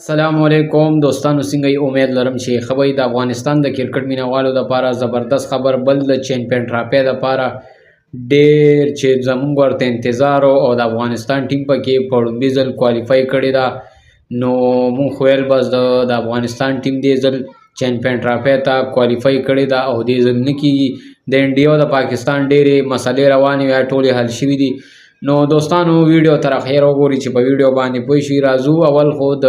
السلام علیکم دوستانو، څنګه یې؟ امید لرم چې ښه به یې. د افغانستان د کرکټ مینهوالو دپاره زبردست خبر بل د چیمپئن ټرافي دپاره ډېر چې زموږ ورته انتظار او د افغانستان ټیم پکې په لومړي ځل کوالیفای کړې ده. نو مونږ خو ویل بس د افغانستان ټیم دې ځل چیمپئن ټرافي ته کوالیفای کړې ده او دې ځل نه کېږي. د انډیا او د پاکستان ډېرې مسلې روانې وې، ټولې حل شوي دي. نو دوستانو ویډیو تر اخره وګورئ چې په ویډیو باندې پوه شئ. راځو اول خو د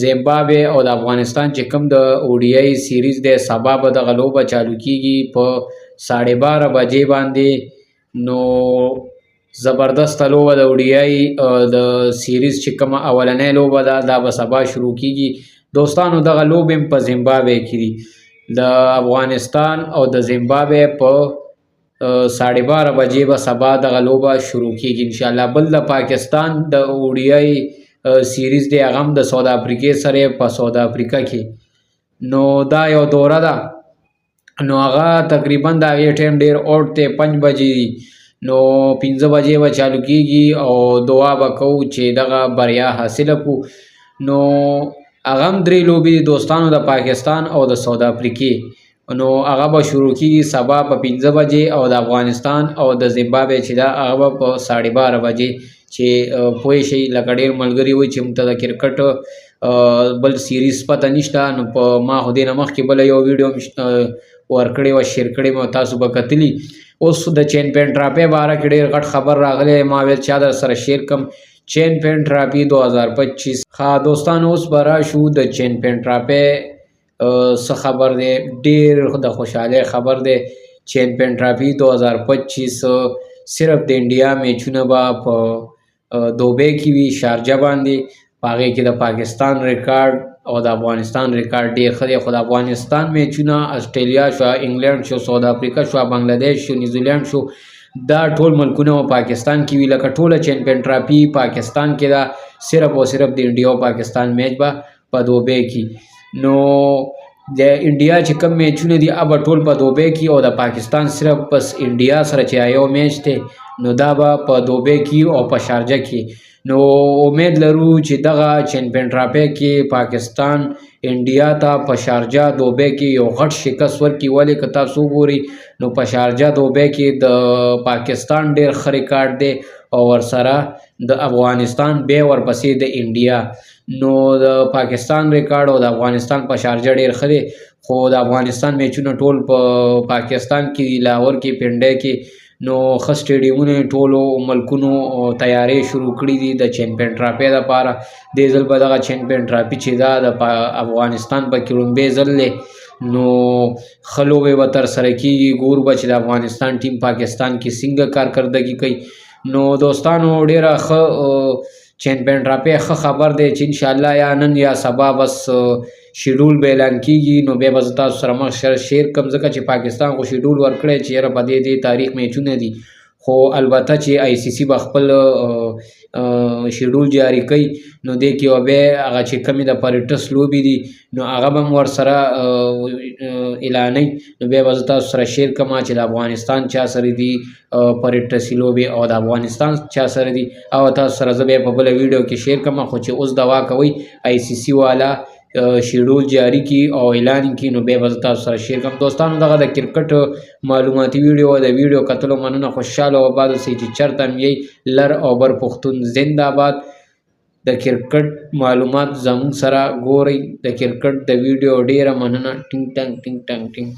زیمبابوې او د افغانستان چې کوم د اوډیای سیریز دی، سبا به دغه لوبه چالو کیږي په 12:30 بجې باندې. نو زبردسته لوبه د اوډیای د سیریز چې کومه اولنۍ لوبه ده دا به سبا شروع کیږي. دوستانو دغه لوبې هم په زیمبابوې کې دي. د افغانستان او د زیمبابوې په 12:30 بجې به سبا دغه لوبه شروع کیږي انشاءالله. بل د پاکستان د اوډیای سیریز دی، هغه هم د ساوث افریقې سره په ساوث افریقا کې. نو دا یو دوره ده، نو هغه تقریبا د هغې ټایم ډېر اوټ دی، 5 بجې دي. نو 5 بجې به چالو کیږي او دعا به کوو چې دغه بریا حاصله کړو. نو هغه هم 3 لوبې دوستانو، د پاکستان او د ساوث افریقې. نو هغه به شروع کیږي سبا په 5 بجې او د افغانستان او د زیمبابوې چې ده هغه به په 12:30 بجې. چې پوه شئ لکه ډېر ملګري وایي چې موږ ته د کرکټ بل سیریز پته نشته. نو په ما خو دې نه مخکې بله یو ویډیو ورکړې وه، شیر کړې مې، تاسو به کتلي. اوس د چیمپئن ټرافي باره کې ډېر غټ خبر راغلی، ما ویل چا در سره شیر کم. چیمپئن ټرافي 2025. ښه دوستانو اوس به راشو د چیمپئن ټرافي څه خبر دی. ډېر د خوشحالۍ خبر دی. چیمپئن ټرافي 2025 صرف د انډیا میچونه به په دوبۍ کې وي، شارجه باندې. په هغې کې د پاکستان ریکارډ او د افغانستان ریکارډ ډېر ښه دی. خو د افغانستان میچونه اسټرالیا شو، انګلینډ شو، ساوث افریقا شو، بنګلادیش شو، نیوزیلینډ شو، دا ټول ملکونه په پاکستان کې وي. لکه ټوله چیمپئن ټرافي پاکستان کې ده، صرف او صرف د انډیا او پاکستان میچ به په دوبۍ کې. نو د انډیا چې کوم میچونه دي هغه ټول په دوبۍ کې، او د پاکستان صرف بس انډیا سره چې یو میچ دی نو دا به په دوبۍ کې او په شارجه کې. نو امید لرو چې دغه چیمپئن ټرافي کې پاکستان انډیا ته په شارجه دوبۍ کې یو غټ شکست ورکړي. ولې که تاسو وګورئ نو په شارجه دوبۍ کې د پاکستان ډېر ښه ریکارډ دی او ورسره د افغانستان بیا ورپسې د انډیا. نو د پاکستان ریکارډ او د افغانستان په شارجه ډېر ښه دی. خو د افغانستان میچونه ټول په پاکستان کې، لاهور کې، پنډۍ کې. نو ښه سټیډیمونه ټولو ملکونو تیاری شروع کړي دي د چیمپئن ټرافي دپاره. دې ځل به دغه چیمپئن ټرافي چې دا د افغانستان پکې لومړی ځل دی. نو ښه لوبې به ترسره کېږي. ګورو به چې د افغانستان ټیم پاکستان کې څنګه کارکردګي کوي. نو دوستانو ډېره ښه چیمپئن ټرافي ښه خبر دی چې انشاءالله یا نن یا سبا بس شیډول به اعلان کېږي. نو بیا به زه تاسو سره مخ شیر کړم، ځکه چې پاکستان خو شیډول ورکړی چې یاره په دې تاریخ میچونه دي. خو البته چې آی سی سی به خپل شیډول جاري کوي نو دې کې بیا هغه چې کومې د پریټس لوبې دي نو هغه به هم ورسره اعلانوي. نو بیا به زه تاسو سره شیر کړم چې د افغانستان چا سره دي پریټسي لوبې او د افغانستان چا سره دي، او تاسو سره زه بیا په بله ویډیو کې شیر کړم. خو چې اوس دوا کوئ آی سی سی والا شیډول جاری کی او اعلان کی نو بیا به زه تاسو سره شیر کړم. دوستانو دغه د کرکټ معلوماتي ویډیو د ویډیو کتلو مننه. خوشحاله او آباد اوسئ چې چېرته هم یئ. لر او بر پښتون زنده آباد. د کرکټ معلومات زموږ سره ګورئ. د کرکټ د ویډیو ډېره مننه. ټینګ ټنګ ټینګ ټنګ ټینګ.